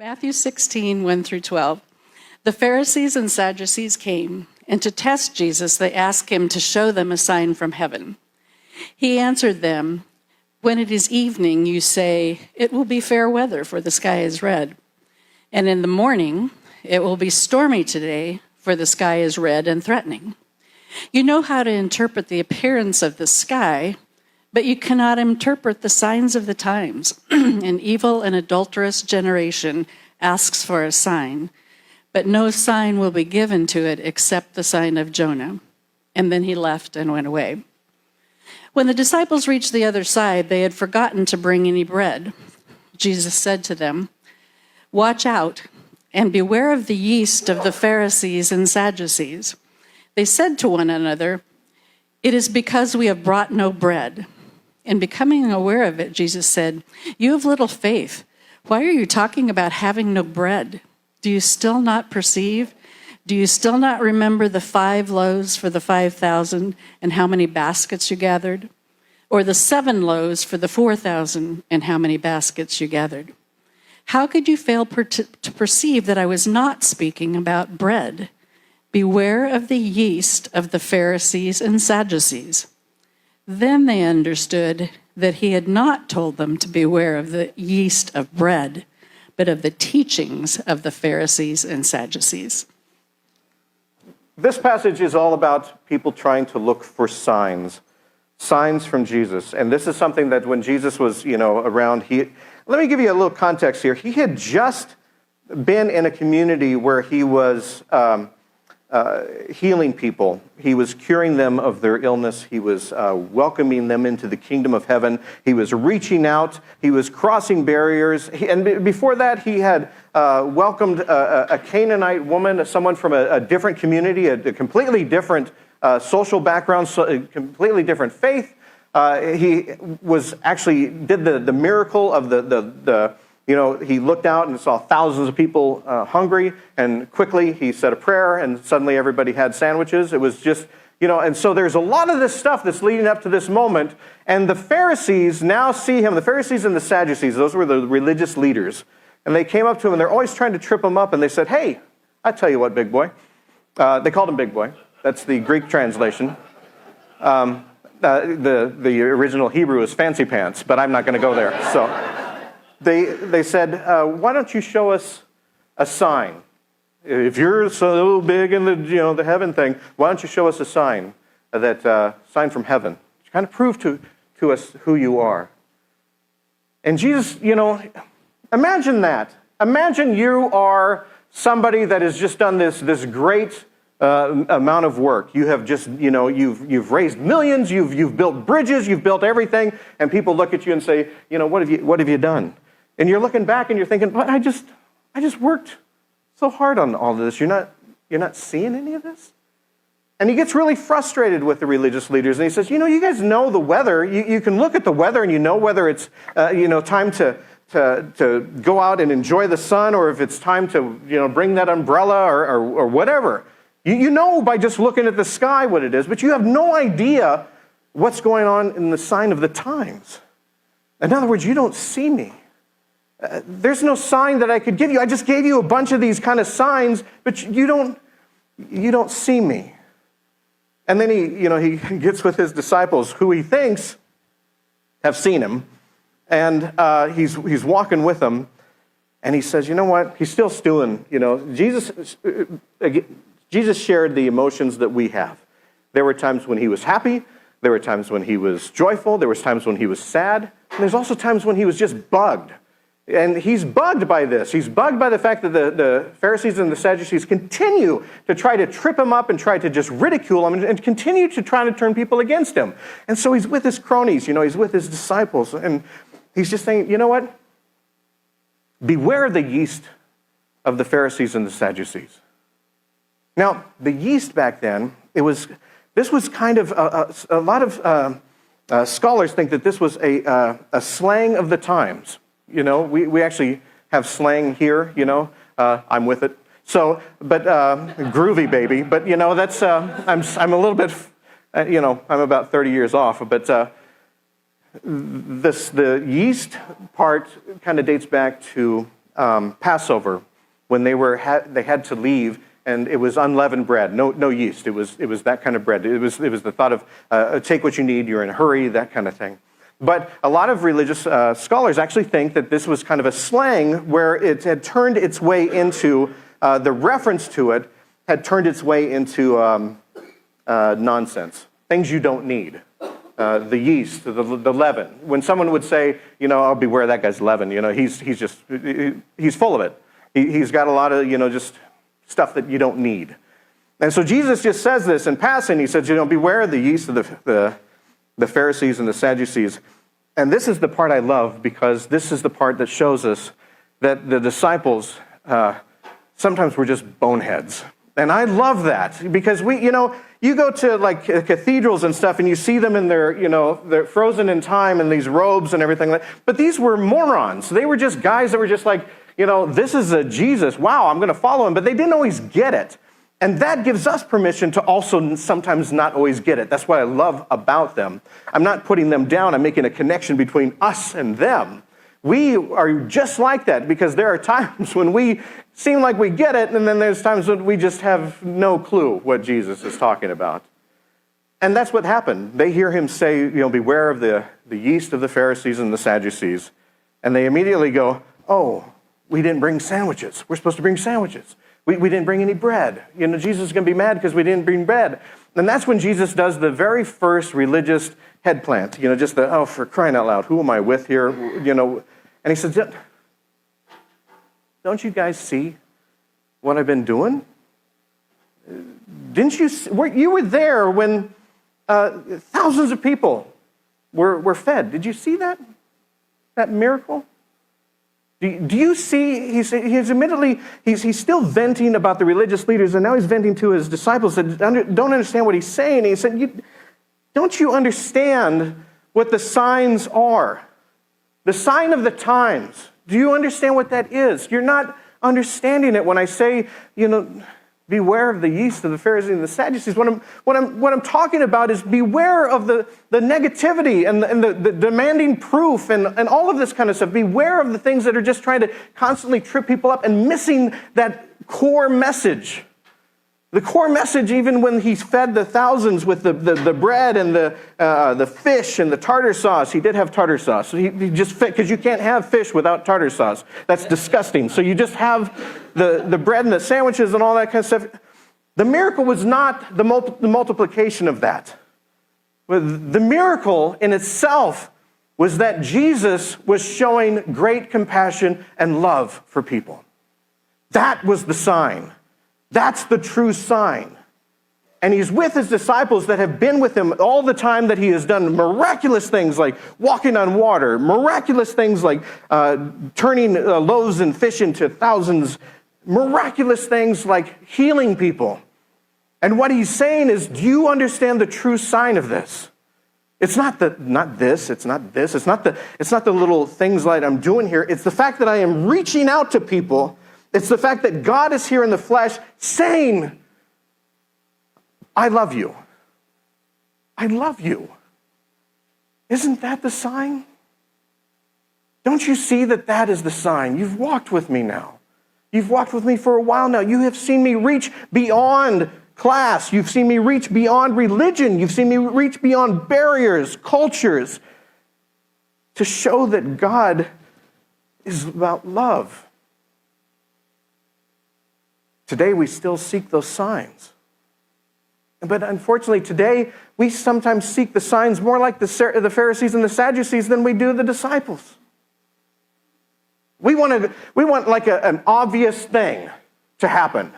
Matthew 16, 1 through 12. The Pharisees and Sadducees came, and to test Jesus, they asked him to show them a sign from heaven. He answered them, "When it is evening, you say, 'It will be fair weather, for the sky is red.' And in the morning, 'It will be stormy today, for the sky is red and threatening.' You know how to interpret the appearance of the sky, but you cannot interpret the signs of the times. An evil and adulterous generation asks for a sign, but no sign will be given to it except the sign of Jonah." And then he left and went away. When the disciples reached the other side, they had forgotten to bring any bread. Jesus said to them, "Watch out and beware of the yeast of the Pharisees and Sadducees." They said to one another, "It is because we have brought no bread." And becoming aware of it, Jesus said, "You have little faith. Why are you talking about having no bread? Do you still not perceive? Do you still not remember the 5 loaves for the 5,000 and how many baskets you gathered? Or the 7 loaves for the 4,000 and how many baskets you gathered? How could you fail to perceive that I was not speaking about bread? Beware of the yeast of the Pharisees and Sadducees." Then they understood that he had not told them to beware of the yeast of bread, but of the teachings of the Pharisees and Sadducees. This passage is all about people trying to look for signs from Jesus. And this is something that when Jesus was, around, let me give you a little context here. He had just been in a community where he was healing people. He was curing them of their illness. He was welcoming them into the kingdom of heaven. He was reaching out. He was crossing barriers. And before that, he had welcomed a Canaanite woman, someone from a different community, a completely different social background, a completely different faith. He was actually did the miracle of he looked out and saw thousands of people hungry, and quickly he said a prayer, and suddenly everybody had sandwiches. It was just, and so there's a lot of this stuff that's leading up to this moment, and the Pharisees now see him, the Pharisees and the Sadducees, those were the religious leaders, and they came up to him, and they're always trying to trip him up, and they said, "Hey, I tell you what, big boy." They called him big boy. That's the Greek translation. The original Hebrew is fancy pants, but I'm not going to go there, so... They said, "Why don't you show us a sign? If you're so big in the heaven thing, why don't you show us a sign sign from heaven? Kind of prove to us who you are." And Jesus, imagine that. Imagine you are somebody that has just done this great amount of work. You have just, you've raised millions, you've built bridges, you've built everything, and people look at you and say, what have you done? And you're looking back and you're thinking, "But I just worked so hard on all of this. You're not seeing any of this?" And he gets really frustrated with the religious leaders, and he says, "You guys know the weather. You can look at the weather and you know whether it's time to go out and enjoy the sun, or if it's time to bring that umbrella or whatever. You know by just looking at the sky what it is, but you have no idea what's going on in the sign of the times. In other words, you don't see me. There's no sign that I could give you. I just gave you a bunch of these kind of signs, but you don't see me." And then he gets with his disciples, who he thinks have seen him, and he's walking with them, and he says, "You know what?" He's still stewing. Jesus shared the emotions that we have. There were times when he was happy. There were times when he was joyful. There was times when he was sad. And there's also times when he was just bugged. And he's bugged by this. He's bugged by the fact that the Pharisees and the Sadducees continue to try to trip him up and try to just ridicule him and continue to try to turn people against him. And so he's with his cronies, he's with his disciples. And he's just saying, "You know what? Beware the yeast of the Pharisees and the Sadducees." Now, the yeast back then, this was kind of a lot of scholars think that this was a slang of the times. We actually have slang here, I'm with it. So, but groovy baby, but that's I'm a little bit, I'm about 30 years off, but the yeast part kind of dates back to Passover when they had to leave, and it was unleavened bread, no yeast. It was that kind of bread. It was the thought of take what you need, you're in a hurry, that kind of thing. But a lot of religious scholars actually think that this was kind of a slang where it had turned its way into, the reference to it had turned its way into nonsense, things you don't need. The yeast, the leaven. When someone would say, oh, beware of that guy's leaven, he's full of it. He's got a lot of, just stuff that you don't need. And so Jesus just says this in passing. He says, beware of the yeast of the Pharisees and the Sadducees. And this is the part I love, because this is the part that shows us that the disciples sometimes were just boneheads. And I love that, because you go to like cathedrals and stuff and you see them in they're frozen in time in these robes and everything like that. But these were morons. They were just guys that were just like, this is a Jesus. Wow, I'm going to follow him. But they didn't always get it. And that gives us permission to also sometimes not always get it. That's what I love about them. I'm not putting them down. I'm making a connection between us and them. We are just like that, because there are times when we seem like we get it, and then there's times when we just have no clue what Jesus is talking about. And that's what happened. They hear him say, beware of the yeast of the Pharisees and the Sadducees. And they immediately go, oh, we didn't bring sandwiches. We're supposed to bring sandwiches. We didn't bring any bread. Jesus is going to be mad because we didn't bring bread. And that's when Jesus does the very first religious head plant. Just for crying out loud, who am I with here? And he says, don't you guys see what I've been doing? Didn't you see? You were there when thousands of people were fed. Did you see that miracle? Do you see, he's admittedly, he's still venting about the religious leaders, and now he's venting to his disciples that don't understand what he's saying. He said, don't you understand what the signs are? The sign of the times. Do you understand what that is? You're not understanding it when I say, beware of the yeast of the Pharisees and the Sadducees. What I'm talking about is beware of the negativity and the demanding proof and all of this kind of stuff. Beware of the things that are just trying to constantly trip people up and missing that core message. The core message, even when he fed the thousands with the bread and the fish and the tartar sauce. He did have tartar sauce. So he just fed, because you can't have fish without tartar sauce. That's disgusting. So you just have the bread and the sandwiches and all that kind of stuff. The miracle was not the multiplication of that. The miracle in itself was that Jesus was showing great compassion and love for people. That was the sign. That's the true sign. And he's with his disciples that have been with him all the time that he has done miraculous things like walking on water, miraculous things like turning loaves and fish into thousands, miraculous things like healing people. And what he's saying is, do you understand the true sign of this? It's not the little things like I'm doing here. It's the fact that I am reaching out to people. It's the fact that God is here in the flesh saying, I love you. I love you. Isn't that the sign? Don't you see that is the sign? You've walked with me now. You've walked with me for a while now. You have seen me reach beyond class. You've seen me reach beyond religion. You've seen me reach beyond barriers, cultures, to show that God is about love. Today, we still seek those signs. But unfortunately, today, we sometimes seek the signs more like the Pharisees and the Sadducees than we do the disciples. We want like an obvious thing to happen.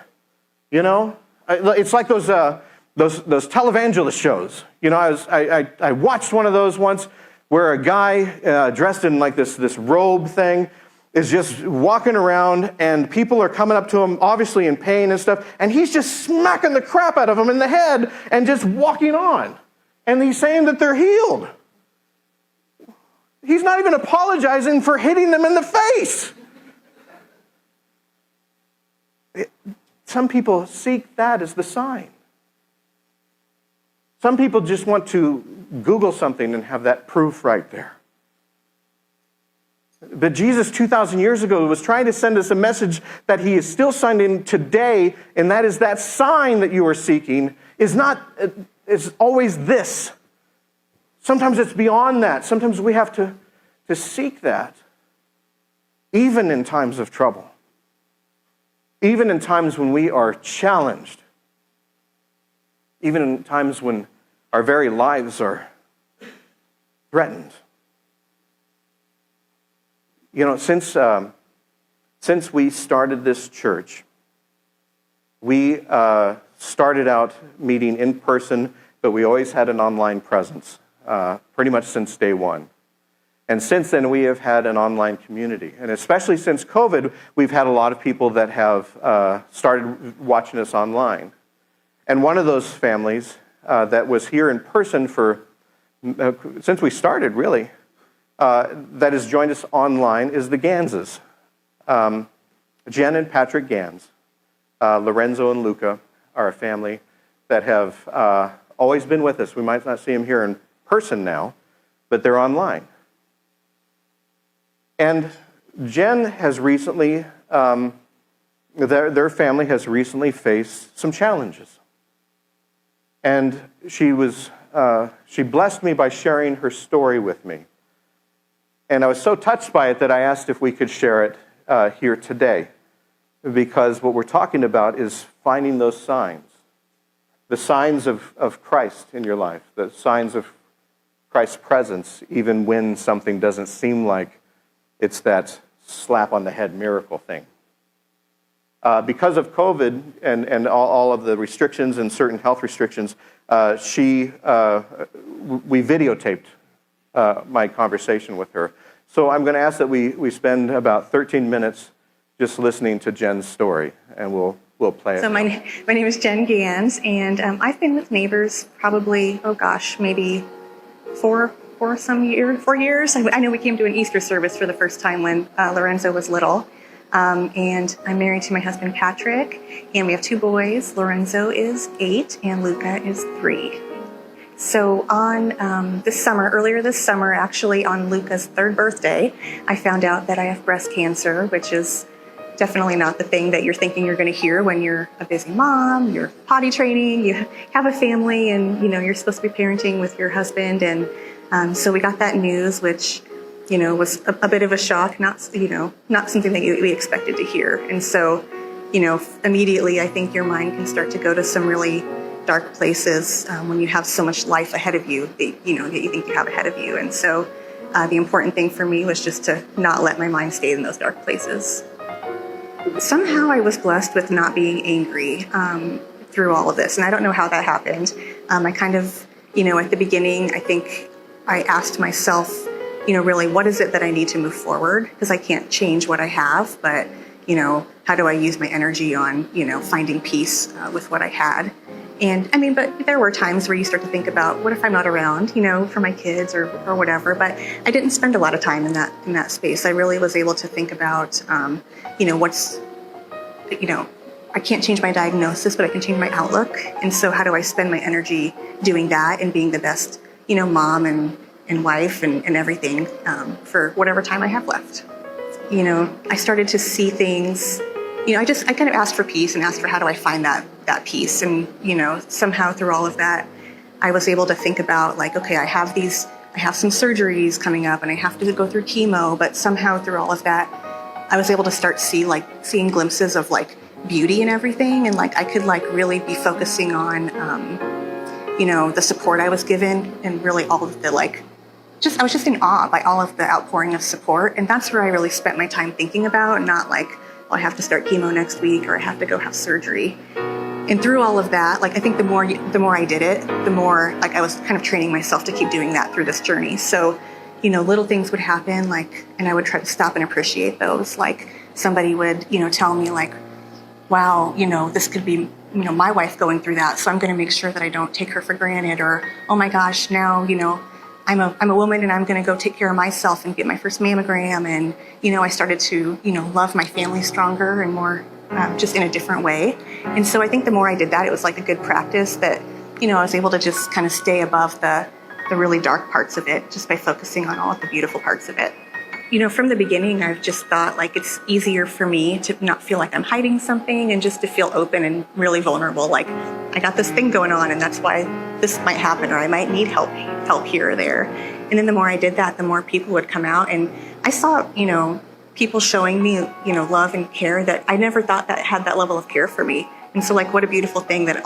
It's like those televangelist shows. I watched one of those once where a guy dressed in like this robe thing is just walking around, and people are coming up to him, obviously in pain and stuff, and he's just smacking the crap out of them in the head and just walking on. And he's saying that they're healed. He's not even apologizing for hitting them in the face. Some people seek that as the sign. Some people just want to Google something and have that proof right there. But Jesus, 2,000 years ago, was trying to send us a message that he is still sending today, and that is that sign that you are seeking is always this. Sometimes it's beyond that. Sometimes we have to seek that, even in times of trouble, even in times when we are challenged, even in times when our very lives are threatened. You know, since we started this church, we started out meeting in person, but we always had an online presence, pretty much since day one. And since then, we have had an online community. And especially since COVID, we've had a lot of people that have started watching us online. And one of those families that was here in person since we started, really, that has joined us online is the Ganses. Jen and Patrick Gans, Lorenzo and Luca are a family that have always been with us. We might not see them here in person now, but they're online. And Jen has recently, their family has recently faced some challenges. And she blessed me by sharing her story with me. And I was so touched by it that I asked if we could share it here today. Because what we're talking about is finding those signs. The signs of Christ in your life. The signs of Christ's presence, even when something doesn't seem like it's that slap on the head miracle thing. Because of COVID and all of the restrictions and certain health restrictions, we videotaped my conversation with her. So I'm going to ask that we spend about 13 minutes just listening to Jen's story, and we'll play it. So my name is Jen Gans, and I've been with Neighbors probably, maybe 4 years. I know we came to an Easter service for the first time when Lorenzo was little. And I'm married to my husband, Patrick, and we have 2 boys. Lorenzo is 8 and Luca is 3. So on earlier this summer, actually on Luca's 3rd birthday, I found out that I have breast cancer, which is definitely not the thing that you're thinking you're going to hear when you're a busy mom, you're potty training, you have a family, and you're supposed to be parenting with your husband. And so we got that news, which was a bit of a shock, not something that we expected to hear. And so, immediately I think your mind can start to go to some really dark places when you have so much life ahead of you that you think you have ahead of you. And so the important thing for me was just to not let my mind stay in those dark places. Somehow I was blessed with not being angry through all of this. And I don't know how that happened. I kind of, at the beginning, I think I asked myself, really, what is it that I need to move forward? Because I can't change what I have, but, how do I use my energy on, finding peace with what I had? And but there were times where you start to think about, what if I'm not around, for my kids or whatever. But I didn't spend a lot of time in that space. I really was able to think about, I can't change my diagnosis, but I can change my outlook. And so how do I spend my energy doing that and being the best, mom and wife and everything for whatever time I have left. I started to see things, I kind of asked for peace and asked for how do I find that peace. And, somehow through all of that, I was able to think about okay, I have some surgeries coming up and I have to go through chemo, but somehow through all of that, I was able to start seeing glimpses of beauty and everything. And I could really be focusing on, the support I was given and really all of the I was just in awe by all of the outpouring of support. And that's where I really spent my time thinking about, not I have to start chemo next week or I have to go have surgery. And through all of that, I think the more I did it, the more I was kind of training myself to keep doing that through this journey. So, little things would happen and I would try to stop and appreciate those. Somebody would, tell me wow, this could be, my wife going through that. So I'm going to make sure that I don't take her for granted. Or, oh my gosh, now, I'm a woman and I'm going to go take care of myself and get my first mammogram. And, I started to, love my family stronger and more just in a different way. And so I think the more I did that, it was a good practice that, I was able to just kind of stay above the really dark parts of it just by focusing on all of the beautiful parts of it. from the beginning, I've just thought like it's easier for me to not feel like I'm hiding something and just to feel open and really vulnerable. Like I got this thing going on and that's why this might happen, or I might need help here or there. And then the more I did that, the more people would come out, and I saw, people showing me, love and care that I never thought that had that level of care for me. And so like, what a beautiful thing that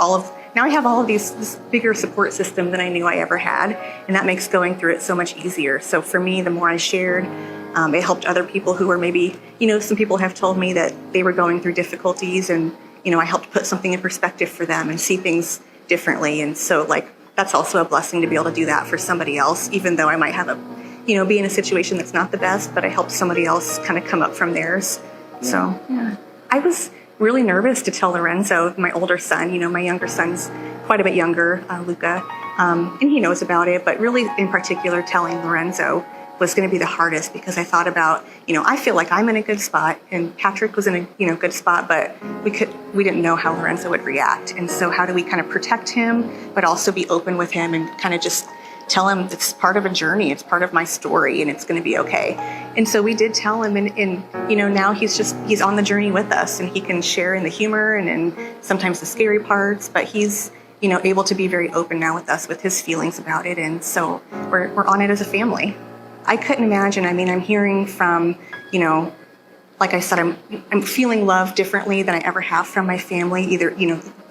now I have all of this bigger support system than I knew I ever had. And that makes going through it so much easier. So for me, the more I shared, it helped other people who were maybe, some people have told me that they were going through difficulties, and, I helped put something in perspective for them and see things differently. And so like, that's also a blessing to be able to do that for somebody else, even though I might have be in a situation that's not the best, but I helped somebody else kind of come up from theirs. So yeah, I was really nervous to tell Lorenzo, my older son. My younger son's quite a bit younger, Luca, and he knows about it, but really in particular telling Lorenzo was going to be the hardest, because I thought about, I feel like I'm in a good spot and Patrick was in a, good spot, but we didn't know how Lorenzo would react. And so how do we kind of protect him, but also be open with him and kind of just tell him it's part of a journey, it's part of my story, and it's going to be okay. And so we did tell him, and now he's on the journey with us, and he can share in the humor and in sometimes the scary parts, but he's able to be very open now with us with his feelings about it. And so we're on it as a family. I couldn't imagine. I mean, I'm hearing from, like I said, I'm feeling love differently than I ever have from my family, either,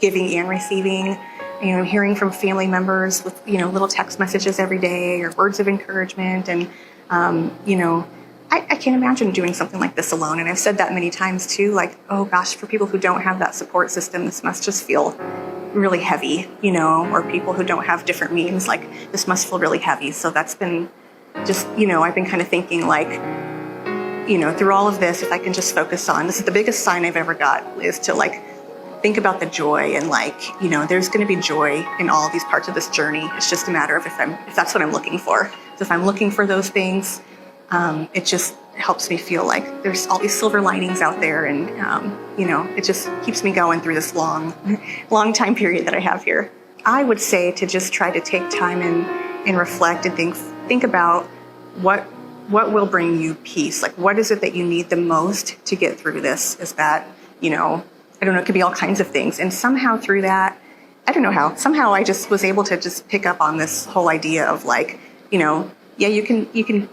giving and receiving. I'm hearing from family members with, little text messages every day or words of encouragement. And, I can't imagine doing something like this alone. And I've said that many times too, like, oh gosh, for people who don't have that support system, this must just feel really heavy, or people who don't have different means, like this must feel really heavy. So that's been just, I've been kind of thinking like, through all of this, if I can just focus on, this is the biggest sign I've ever got, is to like, think about the joy, and like, there's going to be joy in all of these parts of this journey. It's just a matter of if that's what I'm looking for. So if I'm looking for those things, it just helps me feel like there's all these silver linings out there, and it just keeps me going through this long time period that I have here. I would say to just try to take time and reflect and think about what will bring you peace. Like, what is it that you need the most to get through this? Is that, I don't know, it could be all kinds of things. And somehow through that, I don't know how, somehow I just was able to just pick up on this whole idea of like, yeah, you can,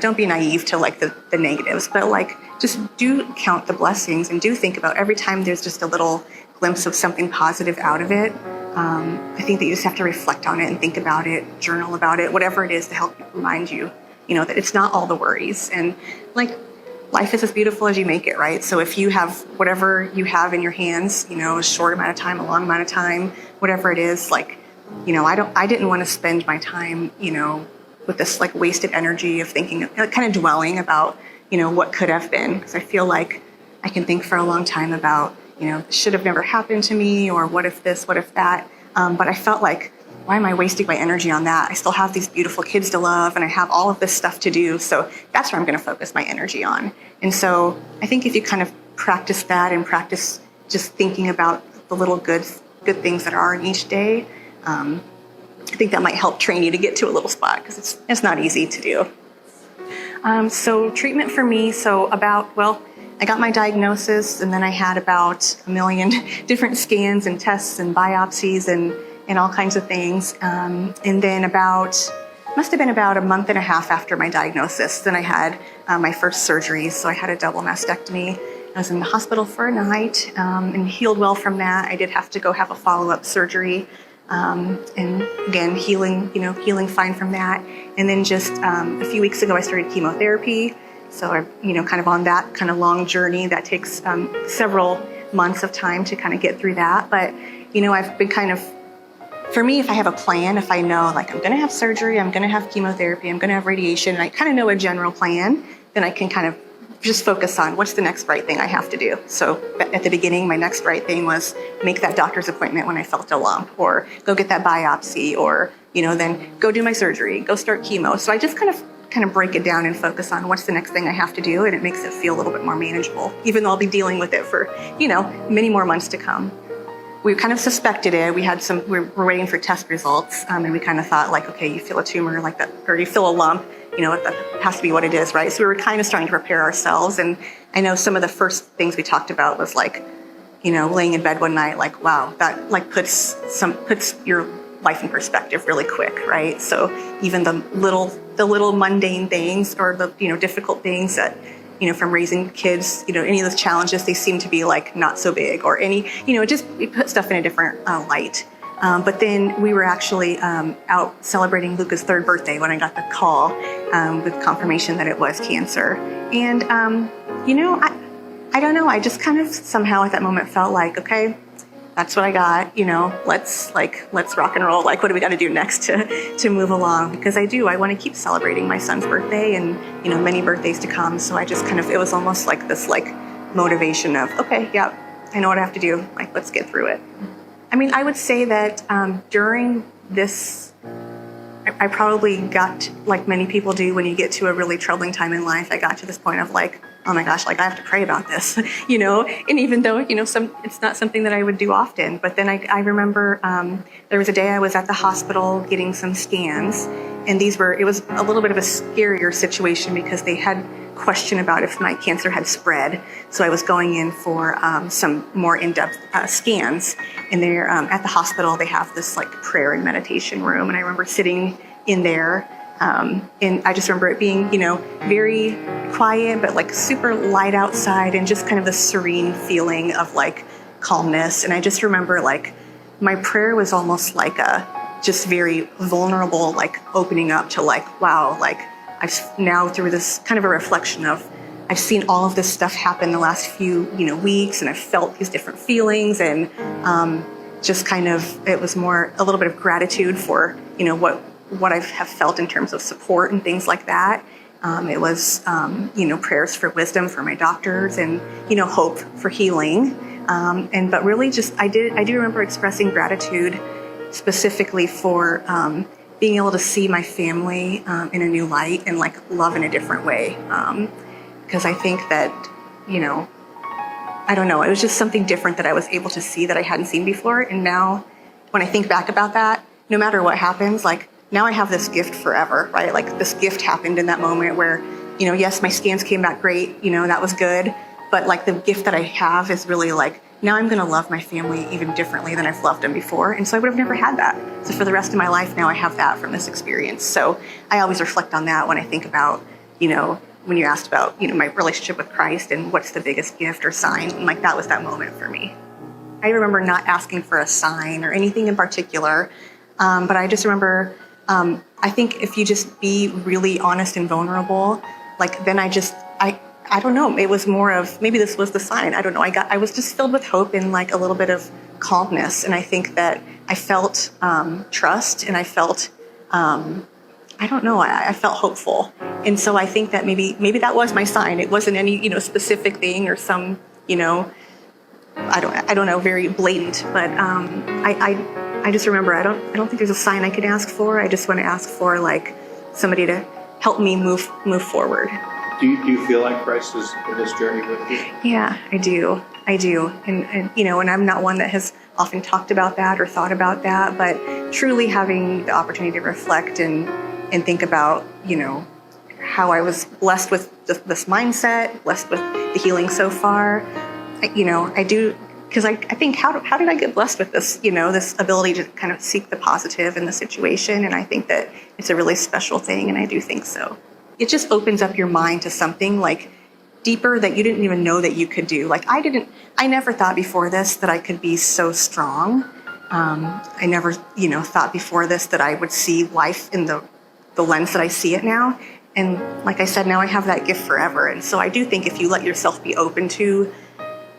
don't be naive to like the negatives, but like just do count the blessings and do think about every time there's just a little glimpse of something positive out of it. I think that you just have to reflect on it and think about it, journal about it, whatever it is to help remind you, that it's not all the worries. And like, life is as beautiful as you make it, right? So if you have whatever you have in your hands, a short amount of time, a long amount of time, whatever it is, like, I didn't want to spend my time, with this like wasted energy of thinking, kind of dwelling about, what could have been. Because I feel like I can think for a long time about, this should have never happened to me, or what if this, what if that. But I felt like, why am I wasting my energy on that? I still have these beautiful kids to love, and I have all of this stuff to do. So that's where I'm going to focus my energy on. And so I think if you kind of practice that and practice just thinking about the little good things that are in each day, I think that might help train you to get to a little spot, because it's not easy to do. So treatment for me, I got my diagnosis, and then I had about 1 million different scans and tests and biopsies and all kinds of things. And then must have been about a month and a half after my diagnosis, then I had my first surgery. So I had a double mastectomy. I was in the hospital for a night and healed well from that. I did have to go have a follow-up surgery. And again, healing fine from that. And then just a few weeks ago, I started chemotherapy. So I'm, kind of on that kind of long journey that takes several months of time to kind of get through that. But, I've been kind of, for me, if I have a plan, if I know like I'm going to have surgery, I'm going to have chemotherapy, I'm going to have radiation, and I kind of know a general plan, then I can kind of just focus on what's the next right thing I have to do. So at the beginning, my next right thing was make that doctor's appointment when I felt a lump, or go get that biopsy, or, then go do my surgery, go start chemo. So I just kind of break it down and focus on what's the next thing I have to do, and it makes it feel a little bit more manageable, even though I'll be dealing with it for, many more months to come. we kind of suspected it. We were waiting for test results, and we kind of thought like, okay, you feel a tumor like that, or you feel a lump, that has to be what it is, right? So we were kind of starting to prepare ourselves. And I know some of the first things we talked about was like, laying in bed one night, like, wow, that like puts your life in perspective really quick, right? So even the little mundane things, or the difficult things that from raising kids, any of those challenges, they seem to be like not so big, or we put stuff in a different light. But then we were actually out celebrating Luca's 3rd birthday when I got the call with confirmation that it was cancer. And I don't know, I just kind of somehow at that moment felt like, okay, that's what I got, let's rock and roll. Like, what do we got to do next to move along? Because I want to keep celebrating my son's birthday and, many birthdays to come. So I just it was almost like this motivation of, okay, yeah, I know what I have to do. Like, let's get through it. I mean, I would say that during this, I probably got, like many people do when you get to a really troubling time in life, I got to this point of like, oh my gosh, like I have to pray about this, and even though, it's not something that I would do often, but then I remember there was a day I was at the hospital getting some scans, and it was a little bit of a scarier situation because they had question about if my cancer had spread. So I was going in for some more in-depth scans, and they're at the hospital, they have this like prayer and meditation room, and I remember sitting in there. And I just remember it being, very quiet, but like super light outside, and just kind of the serene feeling of like calmness. And I just remember like my prayer was almost like just very vulnerable, like opening up to like, wow, like I've now through this kind of a reflection of, I've seen all of this stuff happen the last few, weeks, and I've felt these different feelings, and just kind of, it was more a little bit of gratitude for, what I have felt in terms of support and things like that. It was, prayers for wisdom for my doctors, and, hope for healing. But really just, I do remember expressing gratitude specifically for being able to see my family in a new light and like love in a different way. Because I think that, I don't know, it was just something different that I was able to see that I hadn't seen before. And now when I think back about that, no matter what happens, like, now I have this gift forever, right? Like this gift happened in that moment where, yes, my scans came back great, that was good. But like the gift that I have is really like, now I'm going to love my family even differently than I've loved them before. And so I would have never had that. So for the rest of my life, now I have that from this experience. So I always reflect on that when I think about, when you asked about, my relationship with Christ and what's the biggest gift or sign. And like that was that moment for me. I remember not asking for a sign or anything in particular. But I just remember, I think if you just be really honest and vulnerable, like then I don't know, it was more of, maybe this was the sign. I don't know. I was just filled with hope and like a little bit of calmness. And I think that I felt trust, and I felt, I don't know, I felt hopeful. And so I think that maybe that was my sign. It wasn't any, specific thing or some, I don't know, very blatant, but I just remember I don't think there's a sign I can ask for. I just want to ask for like somebody to help me move forward. Do you feel like Christ is in this journey with you? Yeah, I do. And and I'm not one that has often talked about that or thought about that, but truly having the opportunity to reflect and think about, how I was blessed with this mindset, blessed with the healing so far. I do, because I think, how did I get blessed with this, this ability to kind of seek the positive in the situation? And I think that it's a really special thing, and I do think so. It just opens up your mind to something like deeper that you didn't even know that you could do. Like I never thought before this that I could be so strong. I never, thought before this that I would see life in the lens that I see it now. And like I said, now I have that gift forever. And so I do think if you let yourself be open to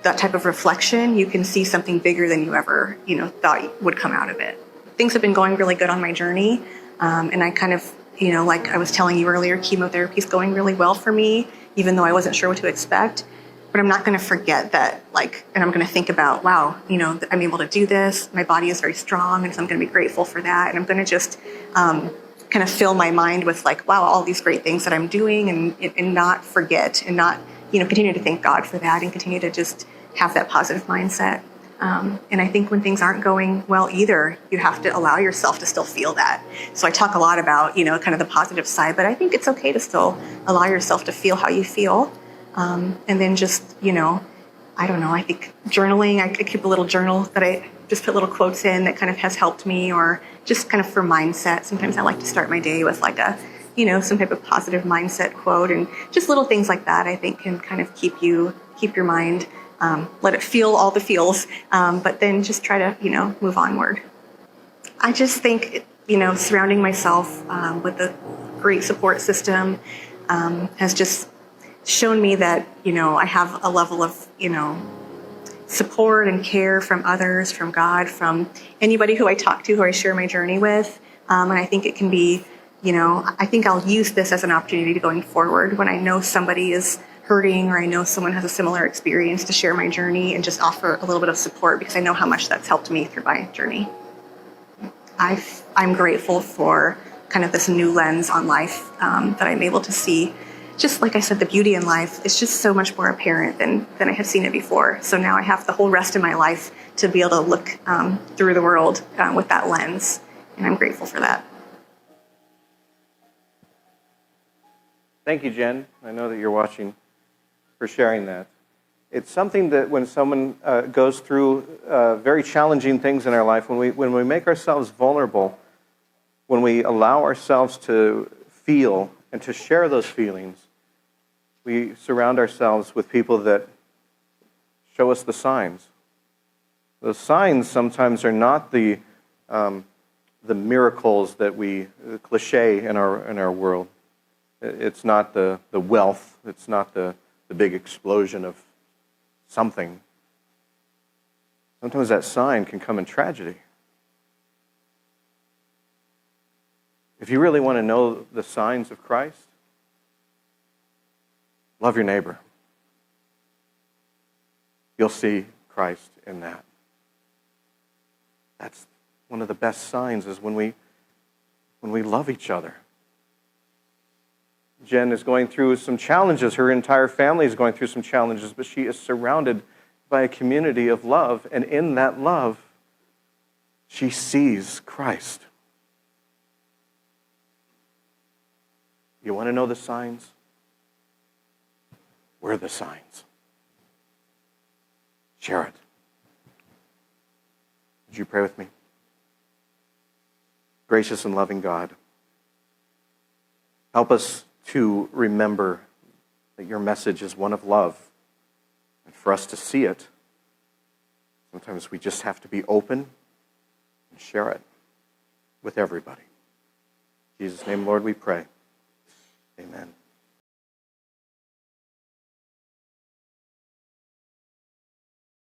that type of reflection, you can see something bigger than you ever, thought would come out of it. Things have been going really good on my journey. And I kind of, like I was telling you earlier, chemotherapy is going really well for me, even though I wasn't sure what to expect. But I'm not going to forget that, and I'm going to think about, wow, I'm able to do this. My body is very strong, and so I'm going to be grateful for that. And I'm going to just kind of fill my mind with wow, all these great things that I'm doing, and not forget, and not, continue to thank God for that, and continue to just have that positive mindset. And I think when things aren't going well either, you have to allow yourself to still feel that. So I talk a lot about, kind of the positive side, but I think it's okay to still allow yourself to feel how you feel. And then just, I don't know, I think journaling, I keep a little journal that I just put little quotes in that kind of has helped me, or just kind of for mindset. Sometimes I like to start my day with like some type of positive mindset quote, and just little things like that I think can kind of keep your mind, let it feel all the feels, but then just try to, move onward. I just think, surrounding myself with a great support system has just shown me that, I have a level of, support and care from others, from God, from anybody who I talk to, who I share my journey with. And I think it can be, I think I'll use this as an opportunity to going forward when I know somebody is hurting, or I know someone has a similar experience, to share my journey and just offer a little bit of support, because I know how much that's helped me through my journey. I'm grateful for kind of this new lens on life that I'm able to see. Just like I said, the beauty in life is just so much more apparent than I had seen it before. So now I have the whole rest of my life to be able to look through the world with that lens, and I'm grateful for that. Thank you, Jen. I know that you're watching, for sharing that. It's something that when someone goes through very challenging things in our life, when we make ourselves vulnerable, when we allow ourselves to feel and to share those feelings, we surround ourselves with people that show us the signs. Those signs sometimes are not the miracles that the cliche in our world. It's not the wealth. It's not the big explosion of something. Sometimes that sign can come in tragedy. If you really want to know the signs of Christ, love your neighbor. You'll see Christ in that. That's one of the best signs, is when we love each other. Jen is going through some challenges. Her entire family is going through some challenges, but she is surrounded by a community of love, and in that love, she sees Christ. You want to know the signs? We're the signs. Share it. Would you pray with me? Gracious and loving God, help us to remember that your message is one of love. And for us to see it, sometimes we just have to be open and share it with everybody. In Jesus' name, Lord, we pray. Amen.